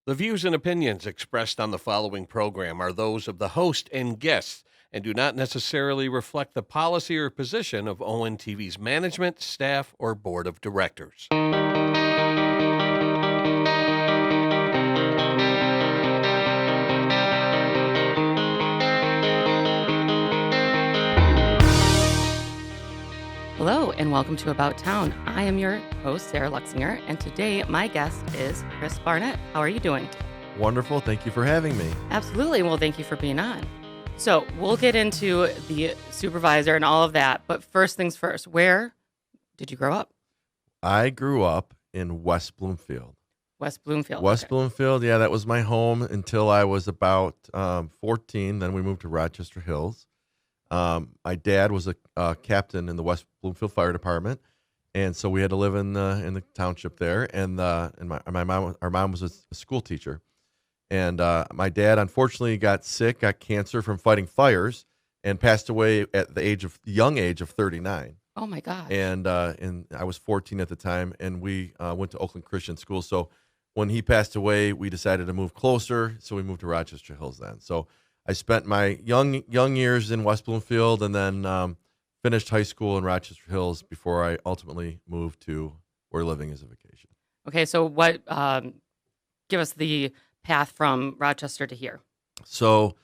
The views and opinions expressed on the following program are those of the host and guests and do not necessarily reflect the policy or position of ONTV's management, staff, or board of directors. Hello and welcome to About Town. I am your host, Sarah Luchsinger, and today my guest is Chris Barnett. How are you doing? Wonderful. Thank you for having me. Absolutely. Well, thank you for being on. So we'll get into the supervisor and all of that, but first things first, where did you grow up? I grew up in West Bloomfield. West Bloomfield. West Okay. Bloomfield, yeah, that was my home until I was about 14. Then we moved to Rochester Hills. My dad was a captain in the West Bloomfield Fire Department, and so we had to live in the township there. And my mom, our mom was a school teacher, and my dad unfortunately got sick, got cancer from fighting fires, and passed away at the young age of 39. Oh my gosh. And I was 14 at the time, and we went to Oakland Christian School. So when he passed away, we decided to move closer, so we moved to Rochester Hills then. So I spent my young years in West Bloomfield, and then finished high school in Rochester Hills before I ultimately moved to where living is a vacation. Okay, so what? Give us the path from Rochester to here. So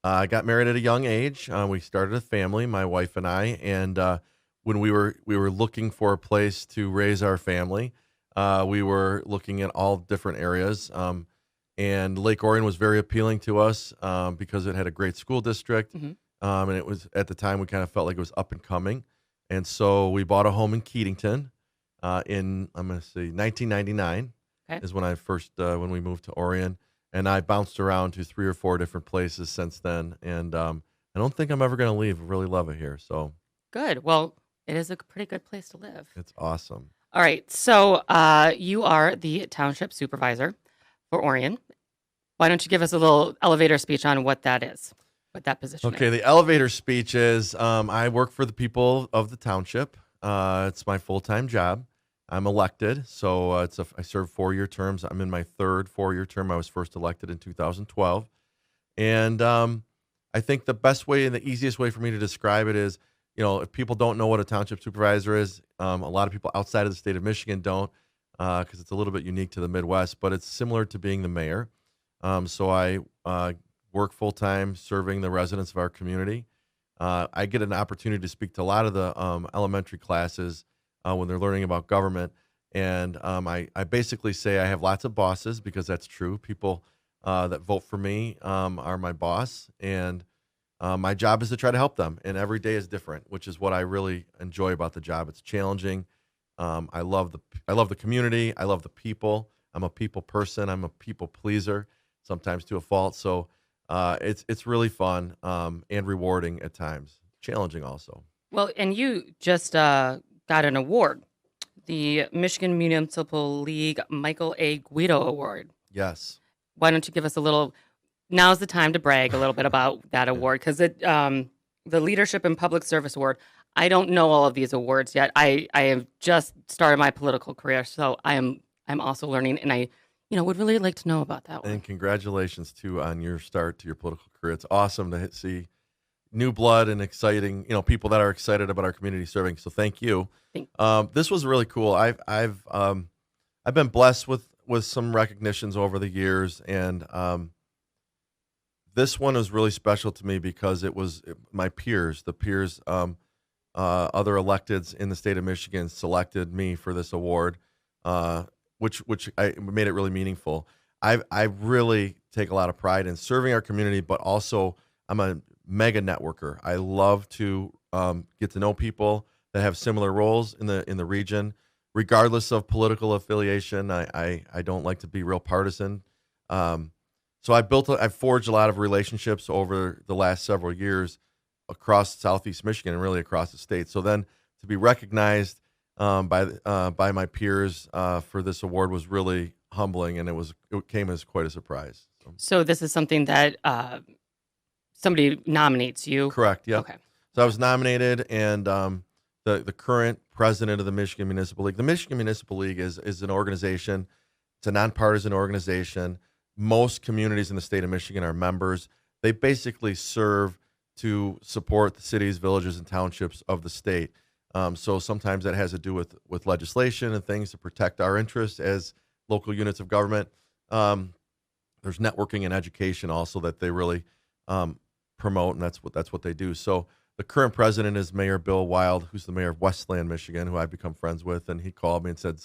I got married at a young age. We started a family, my wife and I, and when we were looking for a place to raise our family, we were looking at all different areas. And Lake Orion was very appealing to us because it had a great school district. Mm-hmm. And it was, at the time, we kind of felt like it was up and coming. And so we bought a home in Keatington in, I'm going to say, 1999 is when I first, when we moved to Orion. And I bounced around to 3 or 4 different places since then. And I don't think I'm ever going to leave. I really love it here. So Good. Well, it is a pretty good place to live. it's awesome. All right. So you are the Township Supervisor for Orion. Why don't you give us a little elevator speech on what that is, what that position Okay, is? the elevator speech is I work for the people of the township. It's my full-time job. I'm elected, so I serve 4-year terms. I'm in my third 4-year term. I was first elected in 2012. And I think the best way and the easiest way for me to describe it is, if people don't know what a township supervisor is, a lot of people outside of the state of Michigan don't, because it's a little bit unique to the Midwest, but it's similar to being the mayor. So I work full-time serving the residents of our community. I get an opportunity to speak to a lot of the elementary classes when they're learning about government. And I basically say I have lots of bosses, because that's true. People that vote for me are my boss. And my job is to try to help them. And every day is different, which is what I really enjoy about the job. It's challenging. I love the community. I love the people. I'm a people person. I'm a people pleaser, sometimes to a fault. So it's really fun and rewarding at times, challenging also. Well, and you just got an award, the Michigan Municipal League Michael A. Guido Award. Yes. Why don't you give us a little? Now's the time to brag a little bit about that award, because the Leadership in Public Service Award. I don't know all of these awards yet. I have just started my political career, so I'm also learning, and I would really like to know about that one. And congratulations too on your start to your political career. It's awesome to see new blood and exciting, people that are excited about our community serving. So thank you. This was really cool. I've been blessed with some recognitions over the years, and this one was really special to me because it was my peers, other electeds in the state of Michigan selected me for this award, which made it really meaningful. I really take a lot of pride in serving our community, but also I'm a mega networker. I love to get to know people that have similar roles in the region, regardless of political affiliation. I don't like to be real partisan. So I've forged a lot of relationships over the last several years across Southeast Michigan and really across the state. So then to be recognized by my peers for this award was really humbling, and it came as quite a surprise. So this is something that somebody nominates you? Correct. Yeah. Okay. So I was nominated, and the current president of the Michigan Municipal League. The Michigan Municipal League is an organization. It's a nonpartisan organization most communities in the state of Michigan are members. They basically serve to support the cities, villages, and townships of the state. So sometimes that has to do with legislation and things to protect our interests as local units of government. There's networking and education also that they really promote, and that's what they do. So the current president is Mayor Bill Wild, who's the mayor of Westland, Michigan, who I've become friends with, and he called me and said,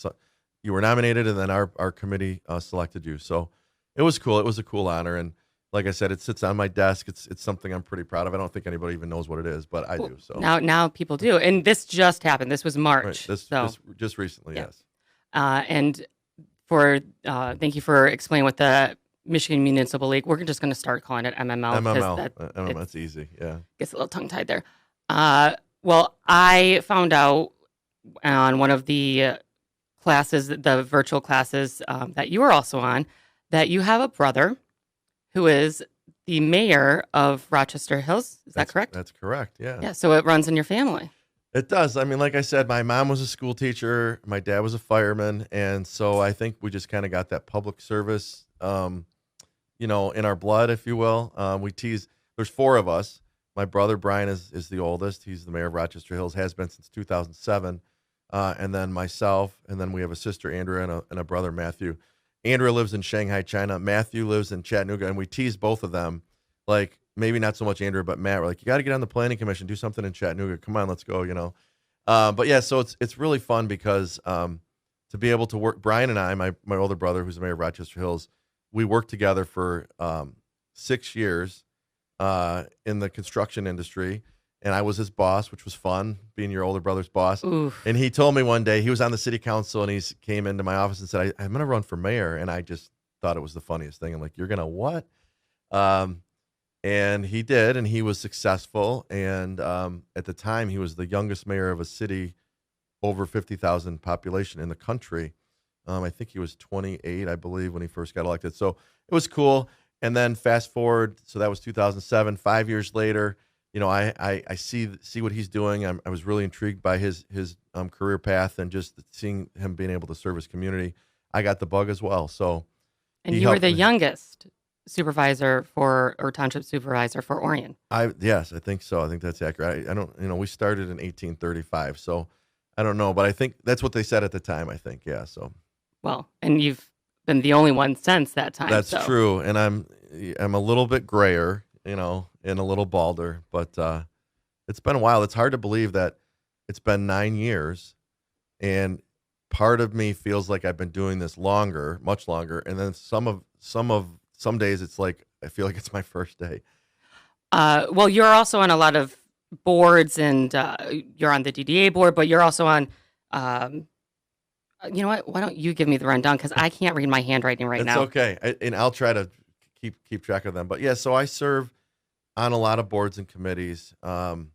"You were nominated, and then our committee selected you." So it was cool. It was a cool honor, and like I said, it sits on my desk. It's something I'm pretty proud of. I don't think anybody even knows what it is, but I do. So now people do, and this just happened. This was March. Right. Just recently, yeah. Yes. And thank you for explaining what the Michigan Municipal League. We're just going to start calling it MML. MML. That's easy. Yeah. Gets a little tongue tied there. Well, I found out on one of the classes, the virtual classes that you were also on, that you have a brother who is the mayor of Rochester Hills. Is that correct? That's correct. Yeah. Yeah. So it runs in your family. It does. I mean, like I said, my mom was a school teacher. My dad was a fireman. And so I think we just kind of got that public service, in our blood, if you will. We tease. There's four of us. My brother, Brian, is the oldest. He's the mayor of Rochester Hills, has been since 2007. And then myself, and then we have a sister, Andrea, and a brother, Matthew. Andrea lives in Shanghai, China. Matthew lives in Chattanooga, and we tease both of them. Like, maybe not so much Andrea, but Matt. We're like, you got to get on the planning commission, do something in Chattanooga. Come on, let's go, But yeah, so it's really fun because to be able to work, Brian and I, my older brother, who's the mayor of Rochester Hills, we worked together for 6 years in the construction industry. And I was his boss, which was fun, being your older brother's boss. Oof. And he told me one day, he was on the city council, and he came into my office and said, I'm going to run for mayor. And I just thought it was the funniest thing. I'm like, you're going to what? And he did, and he was successful. And at the time, he was the youngest mayor of a city over 50,000 population in the country. I think he was 28, I believe, when he first got elected. So it was cool. And then fast forward, so that was 2007. 5 years later, I see what he's doing. I was really intrigued by his career path and just seeing him being able to serve his community. I got the bug as well. So, and you were the youngest supervisor or township supervisor for Orion. Yes, I think so. I think that's accurate. I don't, we started in 1835, so I don't know, but I think that's what they said at the time. I think, yeah. So, well, and you've been the only one since that time. That's true, and I'm a little bit grayer, and a little balder, but it's been a while. It's hard to believe that it's been 9 years, and part of me feels like I've been doing this longer, much longer, and then some days it's like I feel like it's my first day. Well, you're also on a lot of boards, and you're on the DDA board, but you're also on. You know what? Why don't you give me the rundown, because I can't read my handwriting right now. It's okay, and I'll try to keep track of them. But yeah, so I serve on a lot of boards and committees. Kind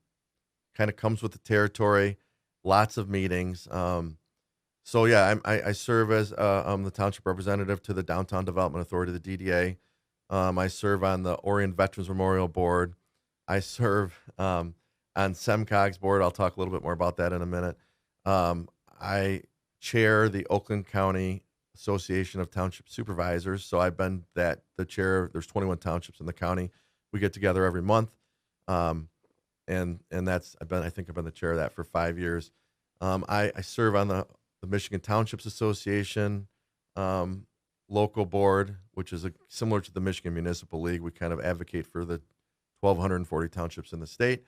of comes with the territory, lots of meetings. So yeah, I serve as the township representative to the Downtown Development Authority, the DDA. I serve on the Orion Veterans Memorial Board. I serve on SEMCOG's board. I'll talk a little bit more about that in a minute. I chair the Oakland County Association of Township Supervisors. So I've been the chair. There's 21 townships in the county. We get together every month. And that's, I think I've been the chair of that for 5 years. I serve on the Michigan Townships Association local board, which is similar to the Michigan Municipal League. We kind of advocate for the 1,240 townships in the state.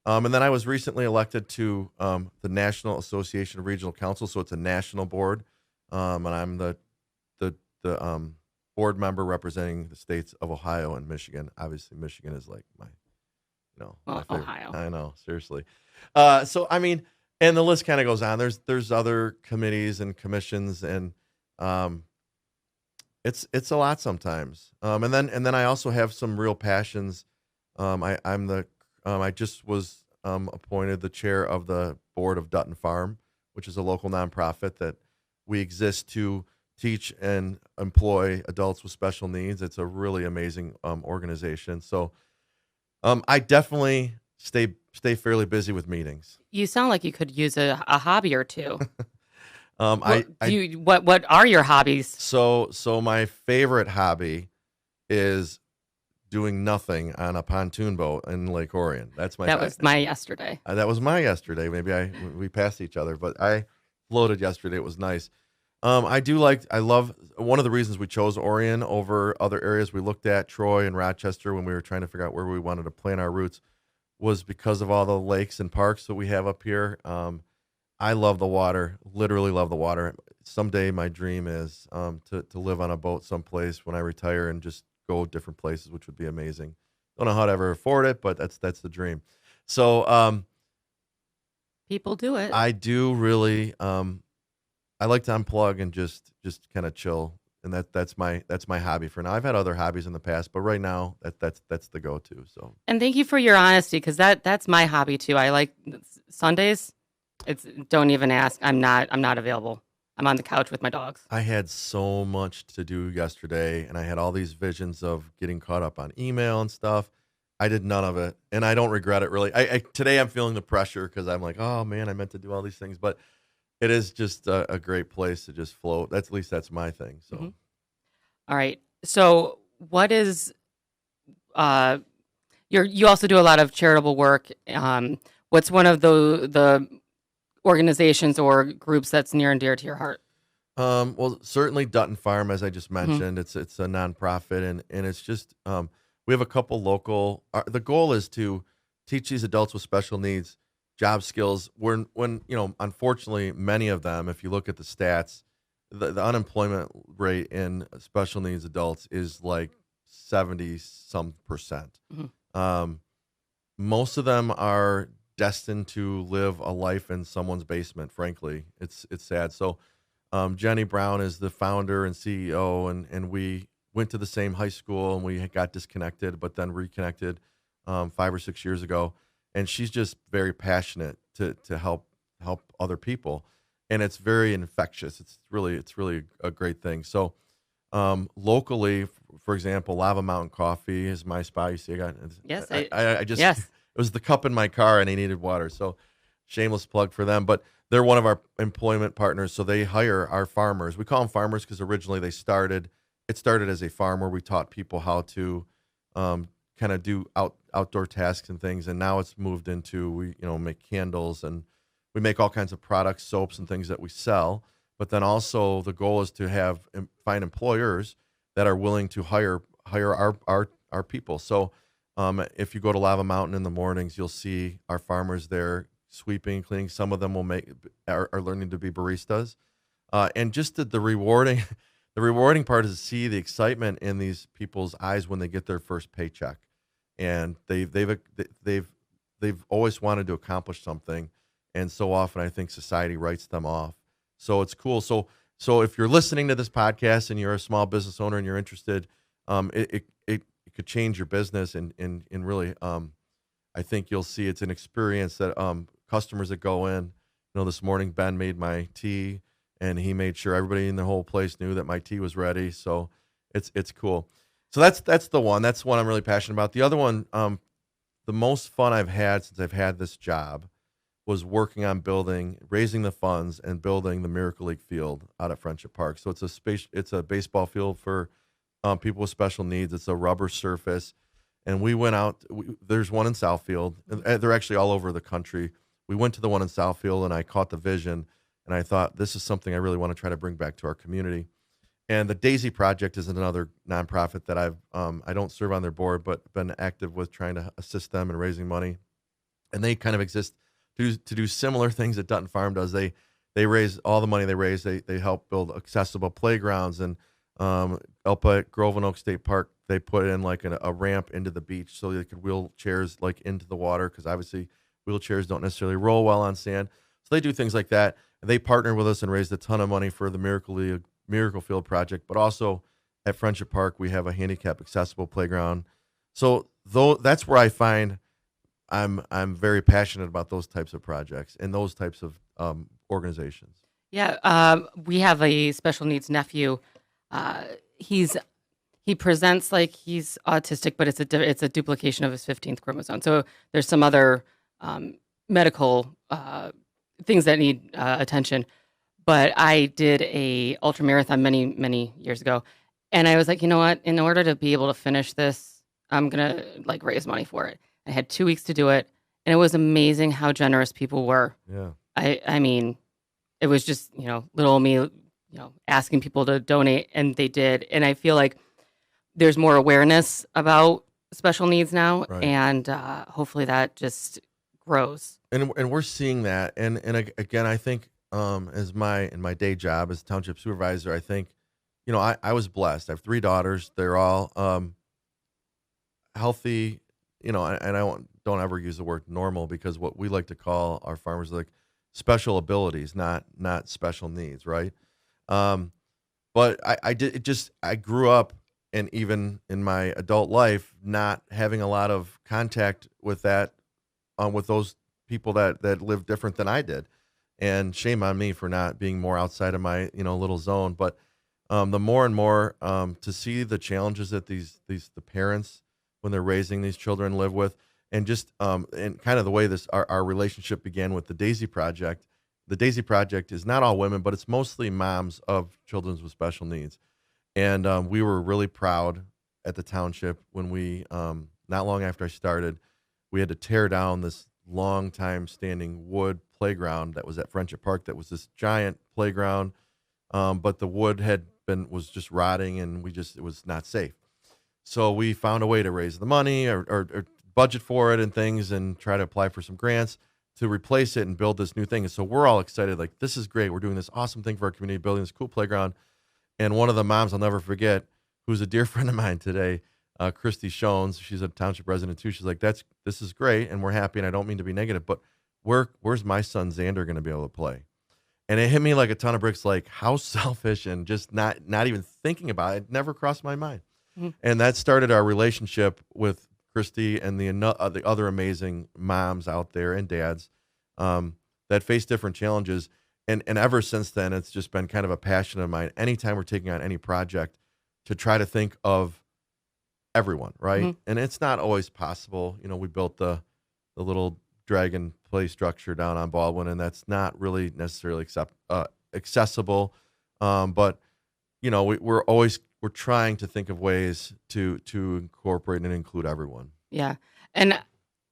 And then I was recently elected to the National Association of Regional Councils, so it's a national board, and I'm the board member representing the states of Ohio and Michigan. Obviously, Michigan is like my favorite. Ohio. I know, seriously. So I mean, and the list kind of goes on. There's other committees and commissions, and it's a lot sometimes. And then I also have some real passions. I just was appointed the chair of the board of Dutton Farm, which is a local nonprofit that we exist to teach and employ adults with special needs. It's a really amazing organization. So I definitely stay fairly busy with meetings. You sound like you could use a hobby or two. What are your hobbies? So my favorite hobby is doing nothing on a pontoon boat in Lake Orion. That was my yesterday. That was my yesterday. Maybe we passed each other, but I floated yesterday. It was nice. I love one of the reasons we chose Orion over other areas we looked at, Troy and Rochester, when we were trying to figure out where we wanted to plant our roots, was because of all the lakes and parks that we have up here. I love the water, literally love the water. Someday my dream is to live on a boat someplace when I retire and just go different places, which would be amazing. Don't know how to ever afford it, but that's the dream. So people do it. I do really. I like to unplug and just kind of chill, and that's my hobby for now. I've had other hobbies in the past, but right now that's the go-to. So. And thank you for your honesty, because that's my hobby too. I like Sundays. Don't even ask. I'm not available. I'm on the couch with my dogs. I had so much to do yesterday, and I had all these visions of getting caught up on email and stuff. I did none of it, and I don't regret it really. Today I'm feeling the pressure because I'm like, oh man, I meant to do all these things, but it is just a great place to just float. At least that's my thing. So, All right. So, what is you also do a lot of charitable work. What's one of the organizations or groups that's near and dear to your heart? Well, certainly Dutton Farm, as I just mentioned, it's a nonprofit, and it's just we have a couple local. The goal is to teach these adults with special needs job skills. When unfortunately, many of them, if you look at the stats, the unemployment rate in special needs adults is like 70% Most of them are destined to live a life in someone's basement. Frankly, it's sad. So Jenny Brown is the founder and CEO, and we went to the same high school, and we got disconnected, but then reconnected 5 or 6 years ago. And she's just very passionate to help other people, and it's very infectious. It's really a great thing. So locally, for example, Lava Mountain Coffee is my spot. You see, I just yes. It was the cup in my car, and I needed water. So shameless plug for them, but they're one of our employment partners. So they hire our farmers. We call them farmers because originally it started as a farm where we taught people how to kind of do outdoor tasks and things. And now it's moved into, we make candles, and we make all kinds of products, soaps and things that we sell. But then also the goal is to find employers that are willing to hire our people. So if you go to Lava Mountain in the mornings, you'll see our farmers there sweeping, cleaning. Some of them are learning to be baristas, and just the rewarding part is to see the excitement in these people's eyes when they get their first paycheck, and they've always wanted to accomplish something, and so often I think society writes them off. So it's cool. So if you're listening to this podcast and you're a small business owner and you're interested, it could change your business, and really, I think you'll see it's an experience that customers that go in. This morning Ben made my tea, and he made sure everybody in the whole place knew that my tea was ready. So it's cool. So that's the one. That's one I'm really passionate about. The other one, the most fun I've had since I've had this job was working on raising the funds and building the Miracle League field out at Friendship Park. So it's a baseball field for people with special needs. It's a rubber surface, and we went out. There's one in Southfield. They're actually all over the country. We went to the one in Southfield, and I caught the vision, and I thought, this is something I really want to try to bring back to our community. And the Daisy Project is another nonprofit that I don't serve on their board, but been active with trying to assist them in raising money. And they kind of exist to do similar things that Dutton Farm does. They raise all the money they raise. They help build accessible playgrounds, and up at Grove and Oak State Park, they put in like a ramp into the beach so they could wheelchairs like into the water, because obviously wheelchairs don't necessarily roll well on sand. So they do things like that. And they partner with us and raised a ton of money for the Miracle Field project. But also at Friendship Park, we have a handicap accessible playground. So that's where I find I'm very passionate about those types of projects and those types of organizations. Yeah, we have a special needs nephew. He presents like he's autistic, but it's a duplication of his 15th chromosome. So there's some other medical things that need attention. but I did a ultra marathon many years ago, and I was like, you know what? In order to be able to finish this, I'm gonna like raise money for it. I had 2 weeks to do it, and it was amazing how generous people were. Yeah. I mean, it was just little me, asking people to donate, and they did. And I feel like there's more awareness about special needs now, Right. and hopefully that just grows. And we're seeing that. Again, I think in my day job as township supervisor, I think, I was blessed. I have 3 daughters. They're all healthy, and don't ever use the word normal, because what we like to call our farmers like special abilities, not special needs, right? But I grew up, and even in my adult life, not having a lot of contact with that, with those people that live different than I did. And shame on me for not being more outside of my, little zone. But the more and more to see the challenges that the parents, when they're raising these children, live with, and just and kind of the way our relationship began with the Daisy Project. The Daisy Project is not all women, but it's mostly moms of children with special needs. And we were really proud at the township when we, not long after I started, we had to tear down this long time standing wood playground that was at Friendship Park. That was this giant playground, but the wood was just rotting, and it was not safe. So we found a way to raise the money or budget for it and things, and try to apply for some grants to replace it and build this new thing. And so we're all excited, like, this is great. We're doing this awesome thing for our community, building this cool playground. And one of the moms I'll never forget, who's a dear friend of mine today, Christy Shones, she's a township resident too. She's like, this is great, and we're happy, and I don't mean to be negative, but where's my son Xander going to be able to play? And it hit me like a ton of bricks, like how selfish, and just not even thinking about it. It never crossed my mind. Mm-hmm. And that started our relationship with Christy and the other amazing moms out there, and dads that face different challenges. And ever since then, it's just been kind of a passion of mine. Anytime we're taking on any project, to try to think of everyone, right? Mm-hmm. And it's not always possible. We built the little dragon play structure down on Baldwin, and that's not really necessarily accessible. But we're trying to think of ways to incorporate and include everyone. Yeah. And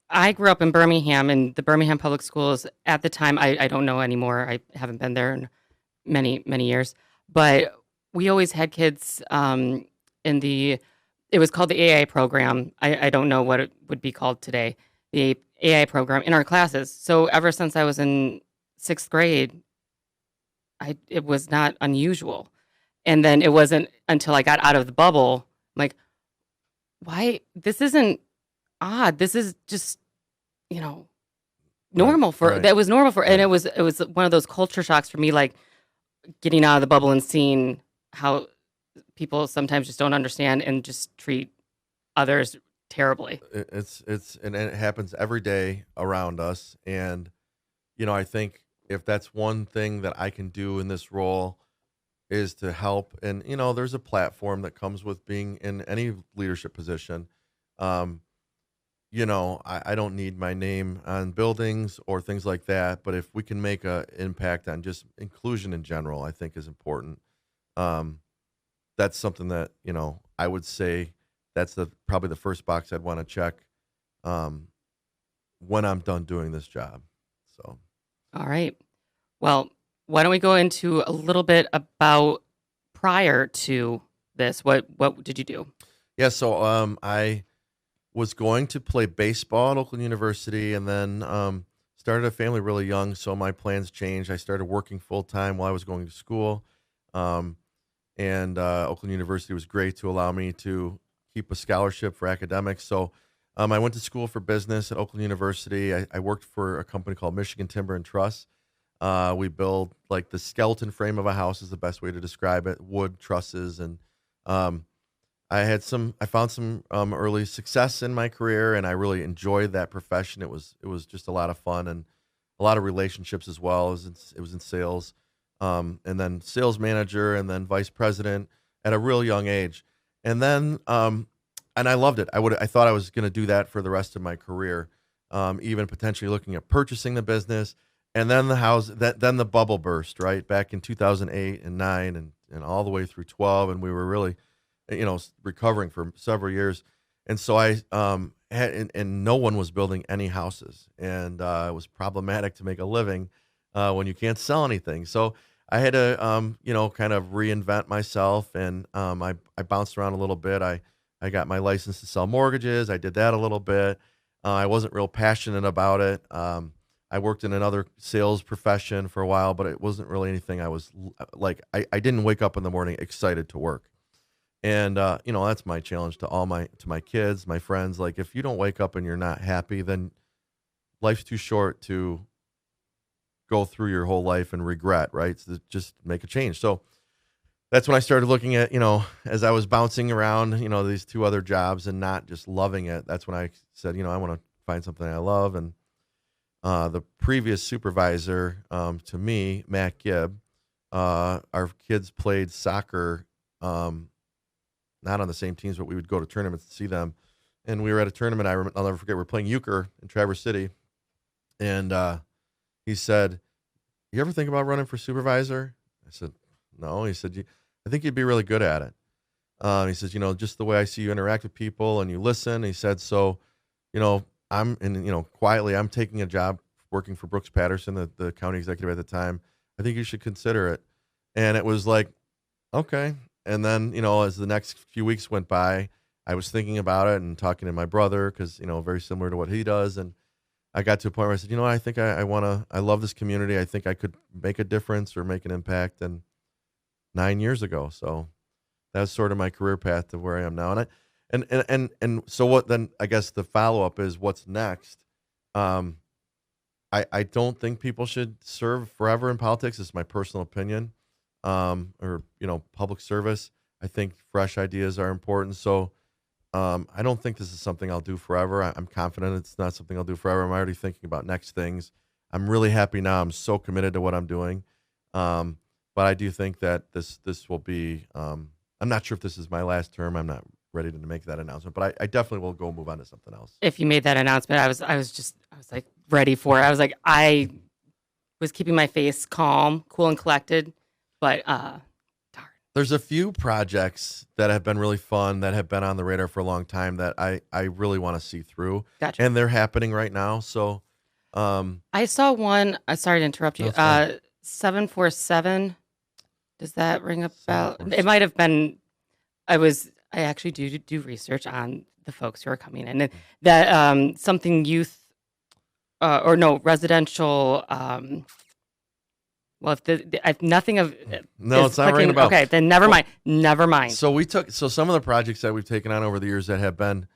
I grew up in Birmingham, and the Birmingham Public Schools at the time, I don't know anymore. I haven't been there in many years, but we always had kids it was called the AI program. I don't know what it would be called today. The AI program in our classes. So ever since I was in 6th grade, it was not unusual. And then it wasn't until I got out of the bubble, I'm like, why? This isn't odd. This is just, normal Right. that was normal for, and it was one of those culture shocks for me, like getting out of the bubble and seeing how people sometimes just don't understand and just treat others terribly. And it happens every day around us. And, I think if that's one thing that I can do in this role, is to help. And, there's a platform that comes with being in any leadership position. I don't need my name on buildings or things like that, but if we can make an impact on just inclusion in general, I think is important. That's something that, I would say that's probably the first box I'd want to check when I'm done doing this job. So, All right. Well, why don't we go into a little bit about prior to this? What did you do? yeah, so I was going to play baseball at Oakland University, and then started a family really young, so my plans changed. I started working full-time while I was going to school, and Oakland University was great to allow me to keep a scholarship for academics. So I went to school for business at Oakland University. I worked for a company called Michigan Timber and Truss. We build like the skeleton frame of a house is the best way to describe it, wood trusses. And I found some early success in my career, and I really enjoyed that profession. It was just a lot of fun and a lot of relationships as well. It was in sales, and then sales manager, and then vice president at a real young age. And then, and I loved it. I thought I was going to do that for the rest of my career, even potentially looking at purchasing the business. And then then the bubble burst, right? Back in 2008 and 9 and all the way through 12. And we were really, recovering for several years. And so I had, and no one was building any houses. And it was problematic to make a living when you can't sell anything. So I had to, kind of reinvent myself. And I bounced around a little bit. I got my license to sell mortgages. I did that a little bit. I wasn't real passionate about it. I worked in another sales profession for a while, but it wasn't really anything I was like, I didn't wake up in the morning excited to work. And, that's my challenge to my kids, my friends. Like, if you don't wake up and you're not happy, then life's too short to go through your whole life and regret, right? So just make a change. So that's when I started looking at, as I was bouncing around, these two other jobs and not just loving it. That's when I said, I want to find something I love. And the previous supervisor, to me, Matt Gibb, our kids played soccer, not on the same teams, but we would go to tournaments to see them. And we were at a tournament. I'll never forget. We were playing euchre in Traverse City, and he said, "You ever think about running for supervisor?" I said, "No." He said, "I think you'd be really good at it." He says, "Just the way I see you interact with people and you listen." He said, "So, quietly, I'm taking a job working for Brooks Patterson, the county executive at the time. I think you should consider it." And it was like, okay. And then, as the next few weeks went by, I was thinking about it and talking to my brother because, very similar to what he does. And I got to a point where I said, I think I love this community. I think I could make a difference or make an impact. And 9 years ago. So that's sort of my career path to where I am now. And so what then, I guess the follow-up is what's next. I don't think people should serve forever in politics. It's my personal opinion. Or public service. I think fresh ideas are important. So I don't think this is something I'll do forever. I'm confident it's not something I'll do forever. I'm already thinking about next things. I'm really happy now. I'm so committed to what I'm doing. But I do think that this will be. I'm not sure if this is my last term. I'm not ready to make that announcement, but I definitely will go move on to something else. If you made that announcement, I was like ready for it. I was like, I was keeping my face calm, cool and collected, but darn. There's a few projects that have been really fun that have been on the radar for a long time that I really want to see through. Gotcha. And they're happening right now. So I saw one. Sorry to interrupt you. 747. Does that ring a bell? It might have been. I actually do research on the folks who are coming in, and that something youth or no residential. Well, if nothing of no, it's not ringing a bell. Okay, then never mind. Never mind. So some of the projects that we've taken on over the years that have been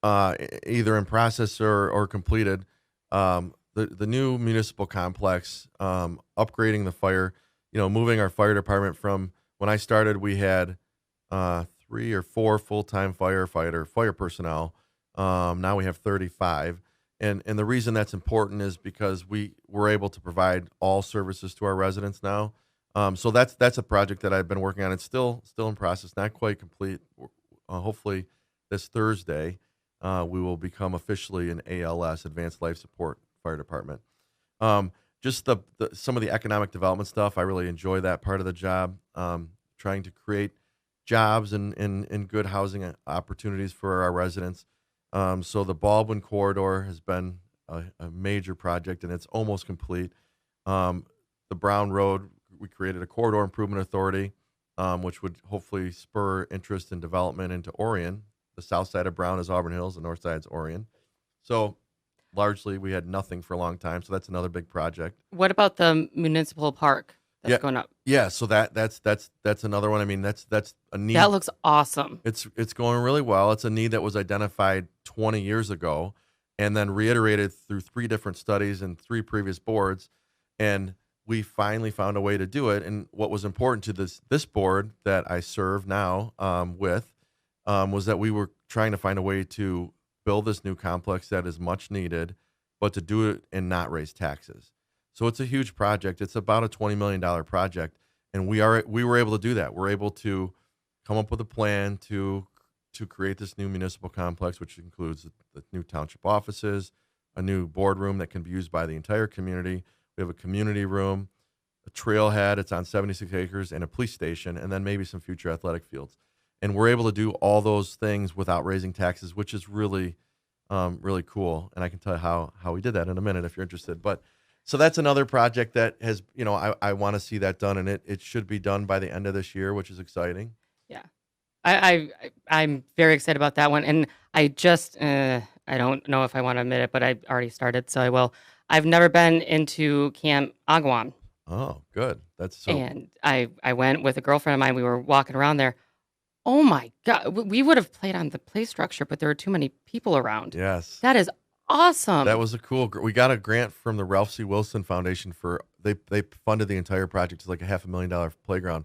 either in process or completed. The new municipal complex, upgrading the fire, moving our fire department from when I started, we had 3 or 4 full-time fire personnel. Now we have 35. And the reason that's important is because we were able to provide all services to our residents now. So that's a project that I've been working on. It's still in process, not quite complete. Hopefully this Thursday, we will become officially an ALS, Advanced Life Support Fire Department. Just some of the economic development stuff, I really enjoy that part of the job. Trying to create jobs and good housing opportunities for our residents. So the Baldwin Corridor has been a major project, and it's almost complete. The Brown Road, we created a corridor improvement authority, which would hopefully spur interest and development into Orion. The south side of Brown is Auburn Hills, the north side is Orion. So largely we had nothing for a long time, so that's another big project. What about the Municipal Park that's going up? Yeah, so that's another one. I mean, that's a need. That looks awesome. It's going really well. It's a need that was identified 20 years ago and then reiterated through 3 different studies and 3 previous boards, and we finally found a way to do it. And what was important to this board that I serve now was that we were trying to find a way to build this new complex that is much needed, but to do it and not raise taxes. So it's a huge project. It's about a $20 million project, and we were able to do that. We're able to come up with a plan to create this new municipal complex, which includes the new township offices, a new boardroom that can be used by the entire community, We have a community room, a trailhead. It's on 76 acres, and a police station, and then maybe some future athletic fields. And we're able to do all those things without raising taxes, which is really, really cool. And I can tell you how we did that in a minute if you're interested. But so that's another project that has, I want to see that done, and it should be done by the end of this year, which is exciting. Yeah. I'm very excited about that one. And I just, I don't know if I want to admit it, but I already started, so I will. I've never been into Camp Agawam. Oh, good. That's so. And I went with a girlfriend of mine. We were walking around there. Oh my God. We would have played on the play structure, but there were too many people around. Yes. That is awesome. That was a cool. We got a grant from the Ralph C. Wilson Foundation for they funded the entire project. It's like a $500,000 playground.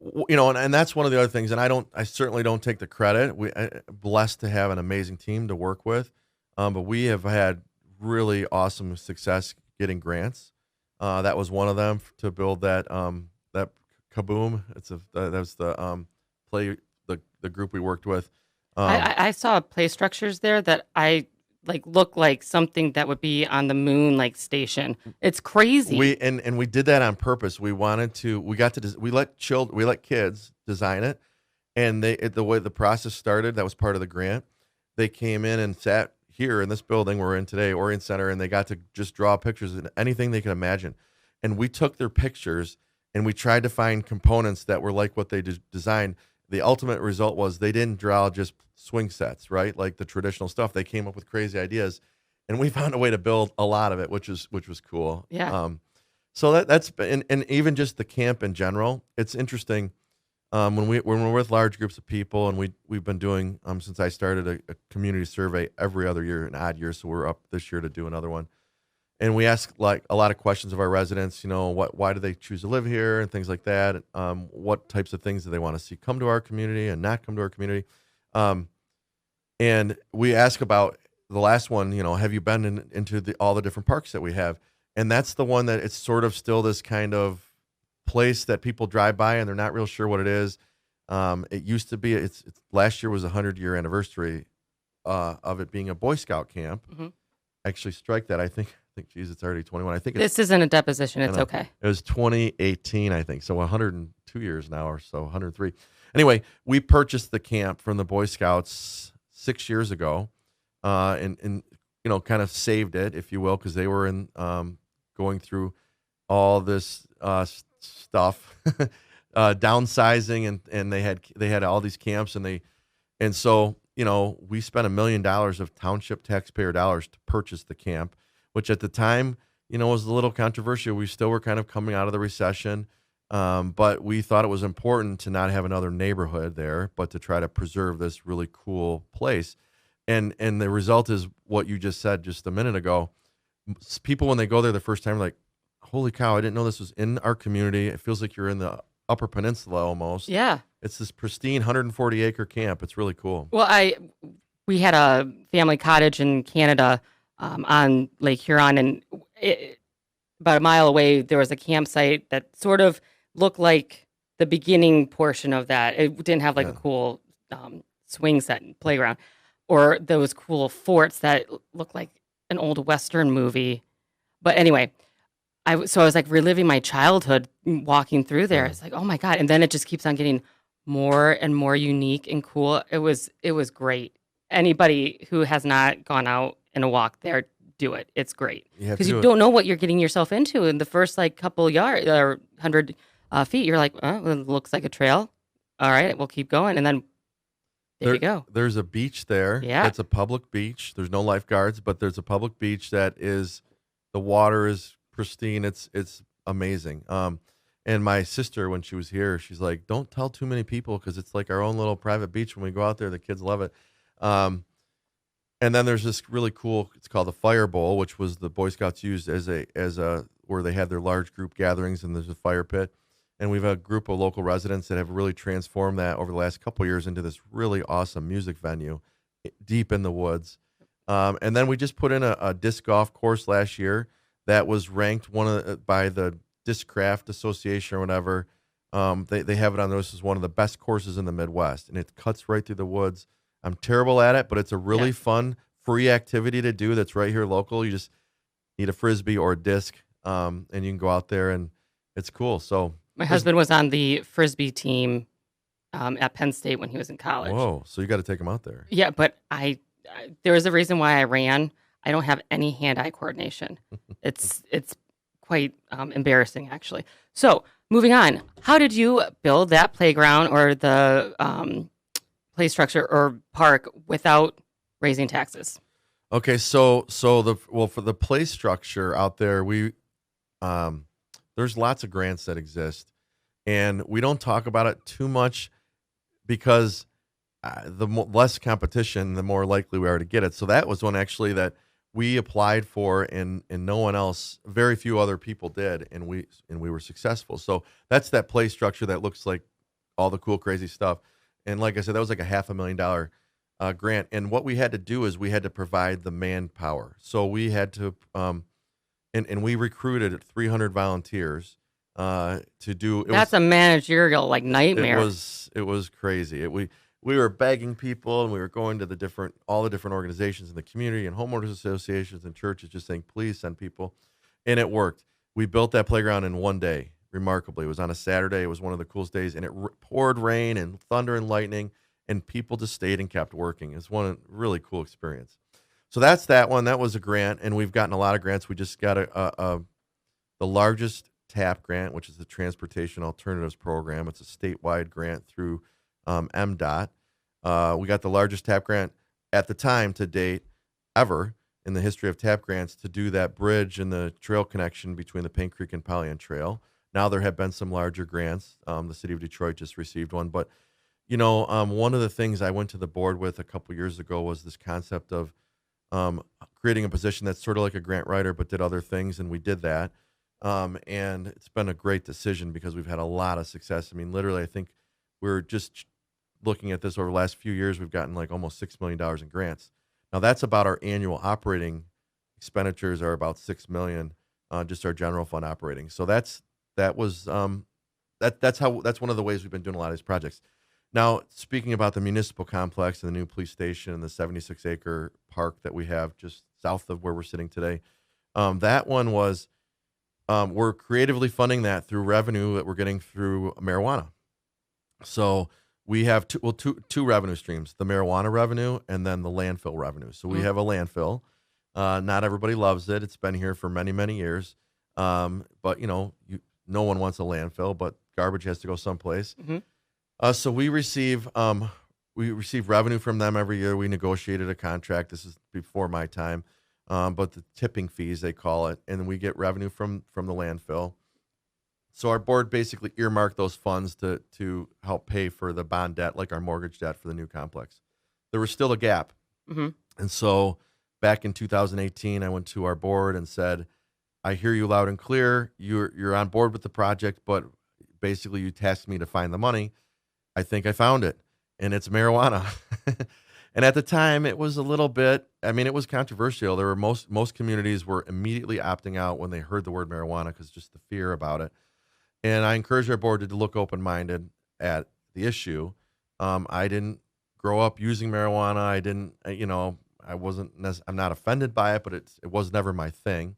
And that's one of the other things. And I certainly don't take the credit. I'm blessed to have an amazing team to work with, but we have had really awesome success getting grants. That was one of them to build that that Kaboom. That was the the group we worked with. I saw play structures there that I look like something that would be on the moon station. It's crazy. We did that on purpose. We let kids design it, and the way the process started, that was part of the grant. They came in and sat here in this building we're in today, Orion Center, and they got to just draw pictures and anything they could imagine. And we took their pictures and we tried to find components that were like what they designed. The ultimate result was they didn't draw just swing sets, right? Like the traditional stuff. They came up with crazy ideas, and we found a way to build a lot of it, which was cool. Yeah. So that's and even just the camp in general, it's interesting. When we're with large groups of people, and we've been doing since I started a community survey every other year, an odd year, so we're up this year to do another one. And we ask a lot of questions of our residents, why do they choose to live here and things like that. What types of things do they want to see come to our community and not come to our community. And we ask about the last one, have you been into all the different parks that we have? And that's the one that it's sort of still this kind of place that people drive by and they're not real sure what it is. It used to be, it's last year was a 100-year anniversary of it being a Boy Scout camp. Mm-hmm. Actually, strike that. I think, geez, it's already 21. I think this isn't a deposition. It's okay. It was 2018, I think. So 102 years now or so, 103. Anyway, we purchased the camp from the Boy Scouts 6 years ago, and kind of saved it, if you will, because they were going through all this stuff, downsizing, and they had all these camps, and so we spent $1 million of township taxpayer dollars to purchase the camp, which at the time, was a little controversial. We still were kind of coming out of the recession, but we thought it was important to not have another neighborhood there, but to try to preserve this really cool place. And the result is what you just said just a minute ago. People, when they go there the first time, are like, holy cow, I didn't know this was in our community. It feels like you're in the Upper Peninsula almost. Yeah. It's this pristine 140-acre camp. It's really cool. Well, we had a family cottage in Canada on Lake Huron, and about a mile away, there was a campsite that sort of looked like the beginning portion of that. It didn't have a cool swing set and playground, or those cool forts that looked like an old Western movie. But anyway, I was reliving my childhood walking through there. It's like, oh my God. And then it just keeps on getting more and more unique and cool. It was great. Anybody who has not gone out in a walk there, do it. It's great. Because you don't know what you're getting yourself into in the first couple yards or 100 feet. You're like, oh, it looks like a trail. All right, we'll keep going. And then there you go. There's a beach there. Yeah. It's a public beach. There's no lifeguards, but there's a public beach that is, the water is pristine. It's amazing. And my sister, when she was here, she's like, don't tell too many people because it's like our own little private beach. When we go out there, the kids love it. And then there's this really cool, it's called the Fire Bowl, which was the Boy Scouts used as a where they had their large group gatherings, and there's a fire pit. And we've a group of local residents that have really transformed that over the last couple of years into this really awesome music venue deep in the woods. And then we just put in a disc golf course last year that was ranked by the Discraft Association or whatever. They have it on this as one of the best courses in the Midwest, and it cuts right through the woods. I'm terrible at it, but it's a really fun, free activity to do that's right here local. You just need a Frisbee or a disc, and you can go out there and it's cool. So My husband was on the Frisbee team at Penn State when he was in college. whoa, so you got to take them out there. Yeah, but there was a reason why I ran. I don't have any hand-eye coordination. It's quite embarrassing, actually. So moving on, how did you build that playground or the play structure or park without raising taxes? Okay, so for the play structure out there, there's lots of grants that exist, and we don't talk about it too much because less competition, the more likely we are to get it. So that was one actually that we applied for, and no one else, very few other people did, and we were successful. So that's that play structure that looks like all the cool, crazy stuff. And like I said, that was like a $500,000 grant. And what we had to do is we had to provide the manpower. So we had to, and we recruited 300 volunteers to do. That's a managerial nightmare. It was crazy. We were begging people, and we were going to all the different organizations in the community and homeowners associations and churches, just saying, please send people. And it worked. We built that playground in one day, remarkably. It was on a Saturday. It was one of the coolest days, and it poured rain and thunder and lightning, and people just stayed and kept working. It's one really cool experience. So that's that one. That was a grant, and we've gotten a lot of grants. We just got the largest TAP grant, which is the Transportation Alternatives Program. It's a statewide grant through MDOT. We got the largest TAP grant at the time to date ever in the history of TAP grants to do that bridge and the trail connection between the Paint Creek and Pollyant Trail. Now there have been some larger grants. The city of Detroit just received one. But, one of the things I went to the board with a couple years ago was this concept of creating a position that's sort of like a grant writer but did other things, and we did that. And it's been a great decision because we've had a lot of success. I mean, literally, I think we're just looking at this over the last few years, we've gotten like almost $6 million in grants. Now that's about our annual operating expenditures are about $6 million, just our general fund operating. So that's one of the ways we've been doing a lot of these projects. Now, speaking about the municipal complex and the new police station and the 76-acre park that we have just south of where we're sitting today, that one was we're creatively funding that through revenue that we're getting through marijuana. So we have two revenue streams, the marijuana revenue and then the landfill revenue. So we have a landfill. Not everybody loves it. It's been here for many, many years. But, no one wants a landfill, but garbage has to go someplace. Mm-hmm. So we receive revenue from them every year. We negotiated a contract. This is before my time. But the tipping fees, they call it. And we get revenue from the landfill. So our board basically earmarked those funds to help pay for the bond debt, like our mortgage debt for the new complex. There was still a gap. Mm-hmm. And so back in 2018, I went to our board and said, I hear you loud and clear. You're on board with the project, but basically you tasked me to find the money. I think I found it, and it's marijuana. And at the time, it was a little bit, it was controversial. There were most communities were immediately opting out when they heard the word marijuana because just the fear about it. And I encourage our board to look open-minded at the issue. I didn't grow up using marijuana. I didn't, I'm not offended by it, but it was never my thing.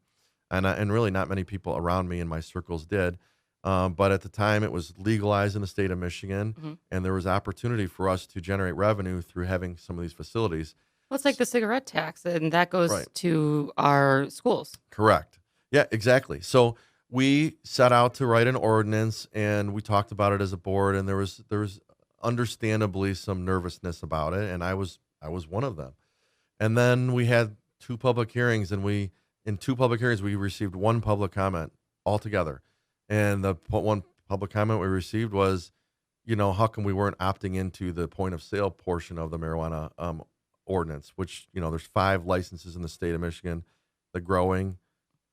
And really not many people around me in my circles did. But at the time, it was legalized in the state of Michigan, Mm-hmm. and there was opportunity for us to generate revenue through having some of these facilities. Well, it's like the cigarette tax, and that goes Right. to our schools. Correct. Yeah, exactly. So we set out to write an ordinance, and we talked about it as a board, and there was understandably some nervousness about it, and I was one of them. And then we had two public hearings, and in two public hearings we received one public comment altogether. And the one public comment we received was, how come we weren't opting into the point of sale portion of the marijuana ordinance, which, there's 5 licenses in the state of Michigan, the growing,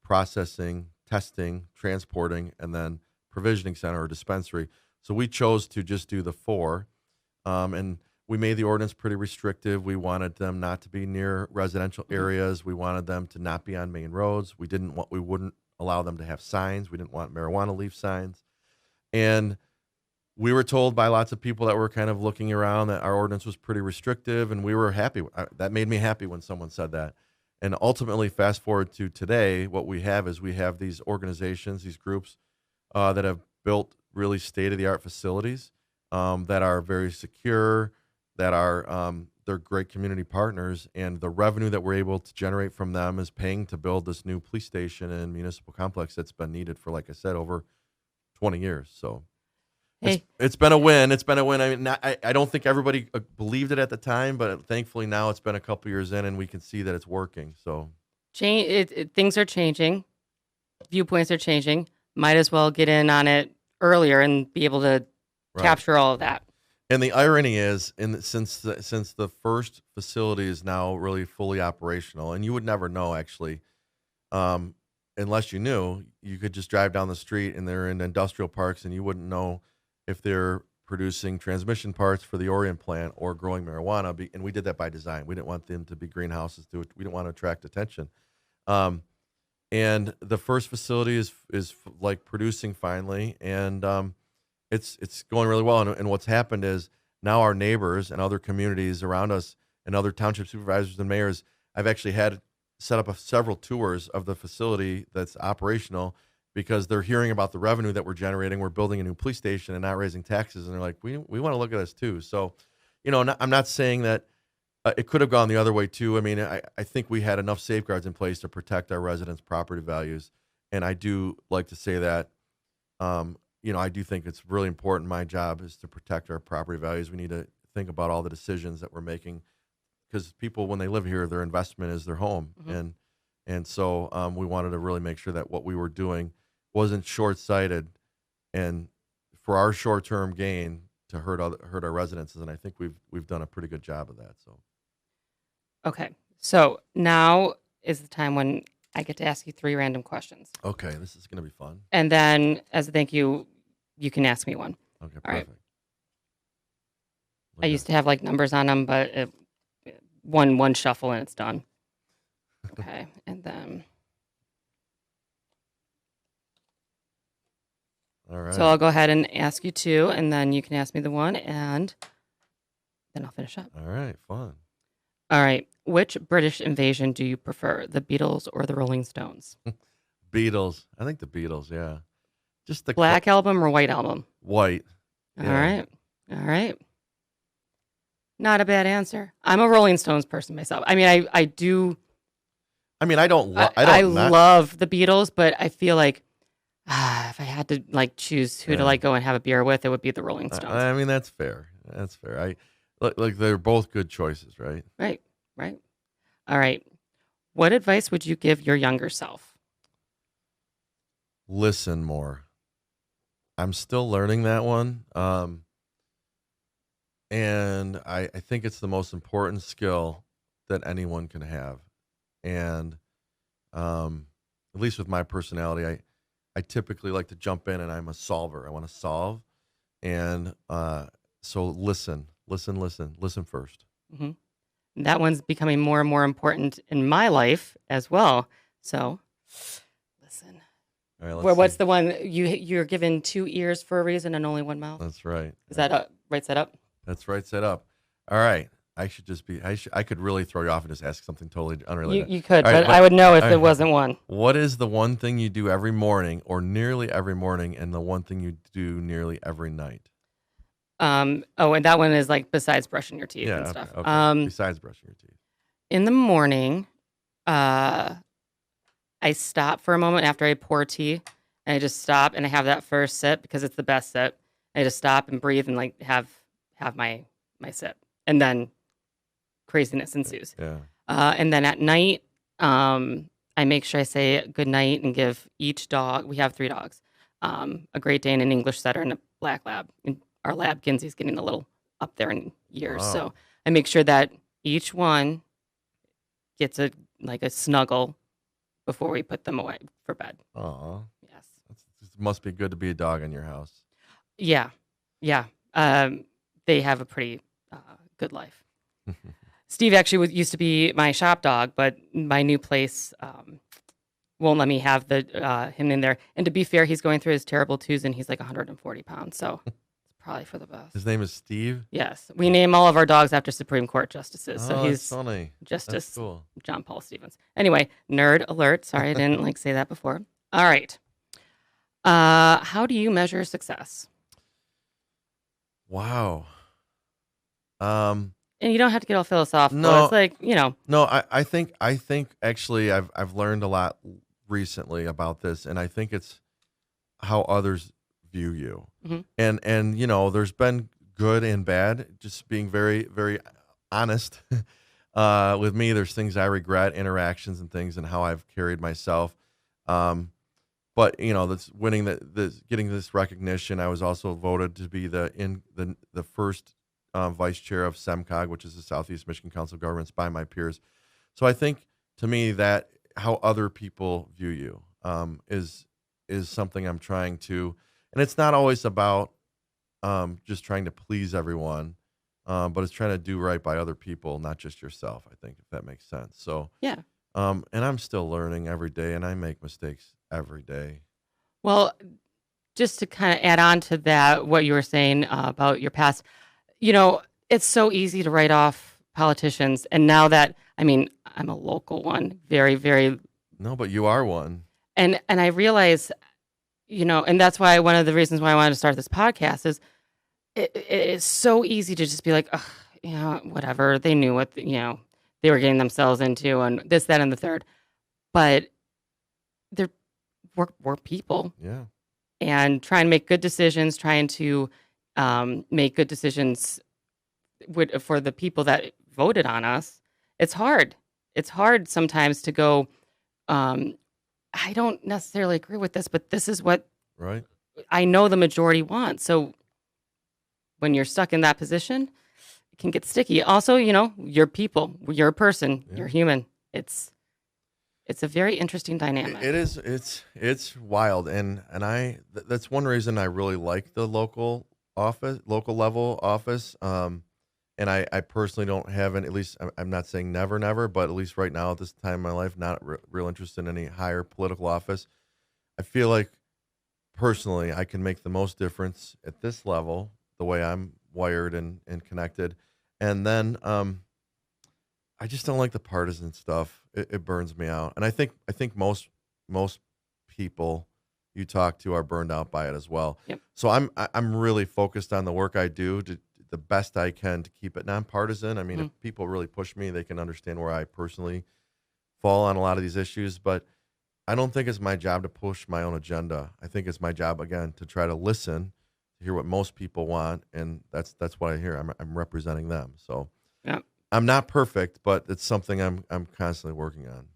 processing, testing, transporting, and then provisioning center or dispensary. So we chose to just do the 4. And we made the ordinance pretty restrictive. We wanted them not to be near residential areas. We wanted them to not be on main roads. We wouldn't allow them to have signs. We didn't want marijuana leaf signs. And we were told by lots of people that were kind of looking around that our ordinance was pretty restrictive, and we were happy. That made me happy when someone said that. And ultimately, fast forward to today, what we have is we have these organizations, these groups that have built really state-of-the-art facilities that are very secure, that are they're great community partners, and the revenue that we're able to generate from them is paying to build this new police station and municipal complex that's been needed for, like I said, over 20 years. So Hey, it's been a win. It's been a win. I mean, I don't think everybody believed it at the time, but thankfully now it's been a couple years in, and we can see that it's working. So things are changing, viewpoints are changing. Might as well get in on it earlier and be able to right. capture all of that. And the irony is, since the first facility is now really fully operational, and you would never know actually, unless you knew, you could just drive down the street and they're in industrial parks, and you wouldn't know if they're producing transmission parts for the Orion plant or growing marijuana. And we did that by design. We didn't want them to be greenhouses. We didn't want to attract attention. And the first facility is like producing finally, and it's going really well. And what's happened is now our neighbors and other communities around us and other township supervisors and mayors, I've actually had set up several tours of the facility that's operational because they're hearing about the revenue that we're generating. We're building a new police station and not raising taxes, and they're like, we want to look at this too. So, I'm not saying that it could have gone the other way too. I mean, I think we had enough safeguards in place to protect our residents' property values, and I do like to say that. I do think it's really important. My job is to protect our property values. We need to think about all the decisions that we're making because people, when they live here, their investment is their home. Mm-hmm. And so we wanted to really make sure that what we were doing wasn't short-sighted and for our short-term gain to hurt our residents. And I think we've done a pretty good job of that. So. Okay. So now is the time when I get to ask you 3 random questions. Okay. This is going to be fun. And then as a thank you, you can ask me one. Okay. All right. Perfect. I used to have like numbers on them, but one shuffle and it's done. Okay. And then, all right. so I'll go ahead and ask you 2, and then you can ask me the one, and then I'll finish up. All right. Fun. All right. Which British invasion do you prefer, the Beatles or the Rolling Stones? Beatles. I think the Beatles. Yeah. Just the Black album or white album? white. All Yeah. right. All right. Not a bad answer. I'm a Rolling Stones person myself. I mean, I do. I mean, I don't. I love the Beatles, but I feel like if I had to like choose who to like go and have a beer with, it would be the Rolling Stones. I mean, that's fair. That's fair. Like they're both good choices, right? Right. Right. All right. What advice would you give your younger self? Listen more. I'm still learning that one. And I think it's the most important skill that anyone can have. And at least with my personality, I typically like to jump in and I'm a solver. I want to solve. And so listen first. Mm-hmm. That one's becoming more and more important in my life as well. So listen. All right, Well, what's the one you're given 2 ears for a reason and only 1 mouth? That's right. Is that right set up? That's right set up. All right. I could really throw you off and just ask something totally unrelated. You could, All right, but I would know if it wasn't one. What is the one thing you do every morning or nearly every morning and the one thing you do nearly every night? And that one is like besides brushing your teeth and stuff. Okay. Besides brushing your teeth. In the morning, I stop for a moment after I pour tea, and I just stop and I have that first sip because it's the best sip. I just stop and breathe and like have my sip, and then craziness ensues. Yeah. And then at night, I make sure I say good night and give each dog. We have 3 dogs, a Great Dane, an English Setter, and a Black Lab. And our Lab Kinsey's getting a little up there in years, so I make sure that each one gets a snuggle before we put them away for bed. Oh. Yes. It must be good to be a dog in your house. Yeah. Yeah. They have a pretty good life. Steve actually used to be my shop dog, but my new place won't let me have him in there. And to be fair, he's going through his terrible twos, and he's like 140 pounds, so it's probably for the best. His name is Steve. Yes, we name all of our dogs after Supreme Court justices. Oh, So that's he's funny. Justice That's cool. John Paul Stevens. Anyway, nerd alert. Sorry, I didn't say that before. All right. How do you measure success? Wow. And you don't have to get all philosophical. No. It's like, No, I think actually I've learned a lot recently about this, and I think it's how others view you. Mhm. And there's been good and bad. Just being very very honest. With me, there's things I regret, interactions and things, and how I've carried myself. But that's winning getting this recognition. I was also voted to be the first vice chair of SEMCOG, which is the Southeast Michigan Council of Governments, by my peers. So I think, to me, that how other people view you is something I'm trying to, and it's not always about just trying to please everyone, but it's trying to do right by other people, not just yourself. I think, if that makes sense. So yeah. and I'm still learning every day, and I make mistakes every day. Well, just to kind of add on to that, what you were saying about your past, it's so easy to write off politicians. And now that, I'm a local one, very, very. No, but you are one. And I realize, and that's why one of the reasons why I wanted to start this podcast is it's so easy to just be like, whatever. They knew what, they were getting themselves into and this, that, and the third. But we're people. Yeah. And trying to make good decisions, trying to make good decisions for the people that voted on us. It's hard. It's hard sometimes to go, I don't necessarily agree with this, but this is what right. I know the majority wants. So when you're stuck in that position, it can get sticky. Also, you're people, you're a person, you're human. It's a very interesting dynamic. It is. It's wild, and that's one reason I really like the local level office. And I personally don't have any. At least I'm not saying never, but at least right now at this time in my life, not real interest in any higher political office. I feel like personally I can make the most difference at this level, the way I'm wired and connected, and then I just don't like the partisan stuff. It burns me out, and I think most people you talk to are burned out by it as well. Yep. So I'm really focused on the work I do to the best I can to keep it nonpartisan. I mean, if people really push me, they can understand where I personally fall on a lot of these issues, but I don't think it's my job to push my own agenda. I think it's my job, again, to try to listen, to hear what most people want, and that's what I hear. I'm representing them. So yeah. I'm not perfect, but it's something I'm constantly working on.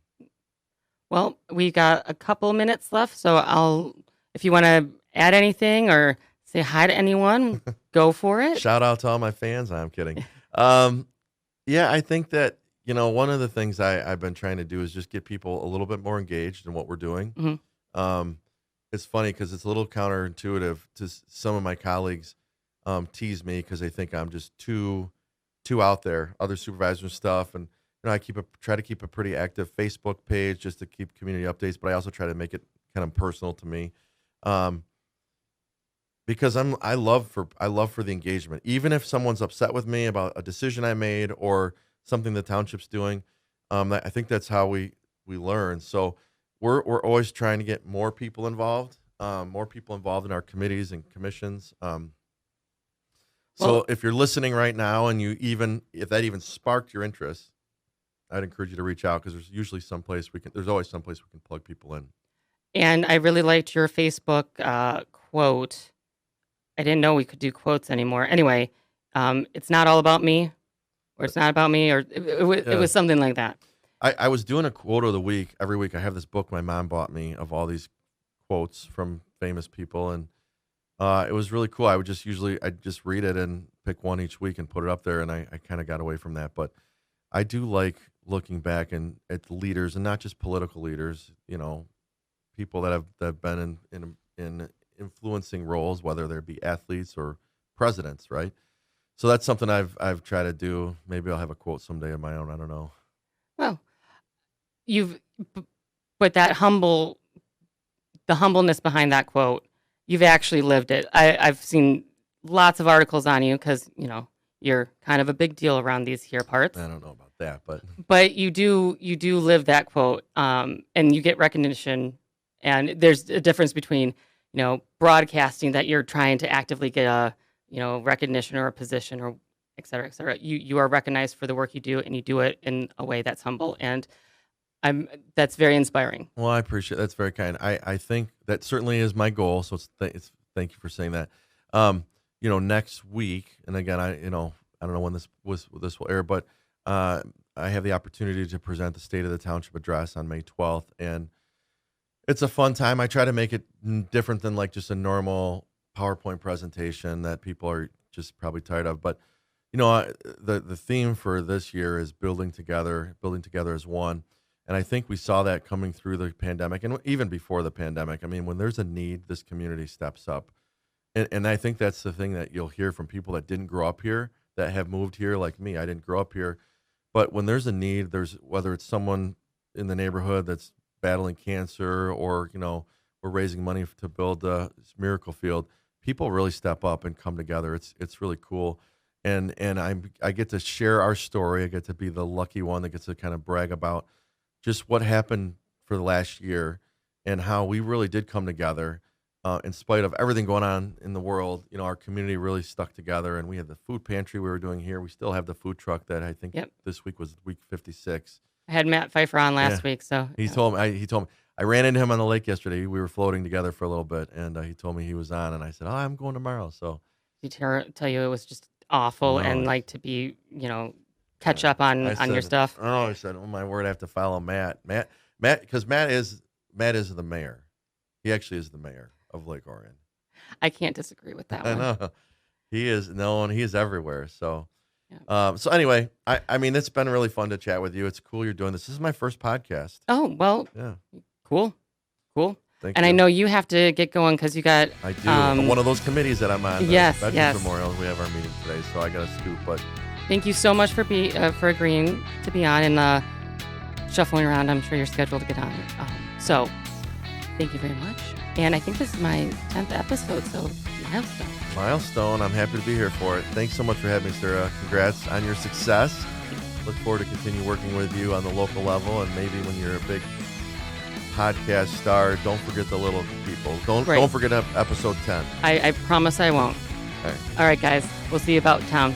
Well, we got a couple minutes left, so if you want to add anything or say hi to anyone, go for it. Shout out to all my fans. I'm kidding. Yeah, I think that, one of the things I've been trying to do is just get people a little bit more engaged in what we're doing. Mm-hmm. It's funny because it's a little counterintuitive to some of my colleagues tease me because they think I'm just too out there, other supervisor stuff. And, I try to keep a pretty active Facebook page just to keep community updates, but I also try to make it kind of personal to me. Because I love for the engagement. Even if someone's upset with me about a decision I made or something the township's doing, I think that's how we learn. So we're always trying to get more people involved in our committees and commissions. So if you're listening right now and if that even sparked your interest, I'd encourage you to reach out because there's always some place we can plug people in. And I really liked your Facebook quote. I didn't know we could do quotes anymore. Anyway, it's not all about me, or it's not about me, or it was something like that. I was doing a quote of the week. Every week I have this book my mom bought me of all these quotes from famous people, and it was really cool. I'd just read it and pick one each week and put it up there, and I kind of got away from that. But I do like looking back at the leaders, and not just political leaders, people that have been in influencing roles, whether they be athletes or presidents, right? So that's something I've tried to do. Maybe I'll have a quote someday of my own. I don't know. Well, but the humbleness behind that quote, you've actually lived it. I've seen lots of articles on you because, you're kind of a big deal around these here parts. I don't know about that, But you do live that quote, and you get recognition. And there's a difference between, broadcasting that you're trying to actively get a, recognition or a position or et cetera, et cetera. You are recognized for the work you do, and you do it in a way that's humble. And that's very inspiring. Well, I appreciate that's very kind. I think that certainly is my goal. So thank you for saying that. Next week, and again, I don't know when this will air, but I have the opportunity to present the State of the Township address on May 12th, and it's a fun time. I try to make it different than like just a normal PowerPoint presentation that people are just probably tired of. But the theme for this year is building together as one. And I think we saw that coming through the pandemic and even before the pandemic. I mean, when there's a need, this community steps up. And I think that's the thing that you'll hear from people that didn't grow up here, that have moved here like me. I didn't grow up here. But when there's a need, whether it's someone in the neighborhood that's battling cancer or, we're raising money to build a miracle field, people really step up and come together. It's really cool. And I get to share our story. I get to be the lucky one that gets to kind of brag about just what happened for the last year and how we really did come together in spite of everything going on in the world. Our community really stuck together, and we had the food pantry we were doing here. We still have the food truck that I think this week was week 56. I had Matt Pfeiffer on last week, so he told me. I ran into him on the lake yesterday. We were floating together for a little bit, and he told me he was on, and I said, "Oh, I'm going tomorrow." So he tell you it was just awful, and like to be, catch up on your stuff. Oh, I said, "Oh my word, I have to follow Matt, because Matt is the mayor. He actually is the mayor of Lake Orion." I can't disagree with that one. I know he is. No, and he is everywhere. So. Yeah. So anyway, I mean, it's been really fun to chat with you. It's cool you're doing this. This is my first podcast. Oh, well, yeah. Cool. Thank and you. I know you have to get going because you got... I do. One of those committees that I'm on. Yes. Memorial. We have our meeting today, so I got to scoop. But thank you so much for agreeing to be on and shuffling around. I'm sure you're scheduled to get on. So thank you very much. And I think this is my 10th episode, so milestone. I'm happy to be here for it. Thanks so much for having me, Sarah. Congrats on your success. Look forward to continue working with you on the local level, and maybe when you're a big podcast star, don't forget the little people. Don't forget episode 10. I promise I won't. Okay. All right, guys. We'll see you about town.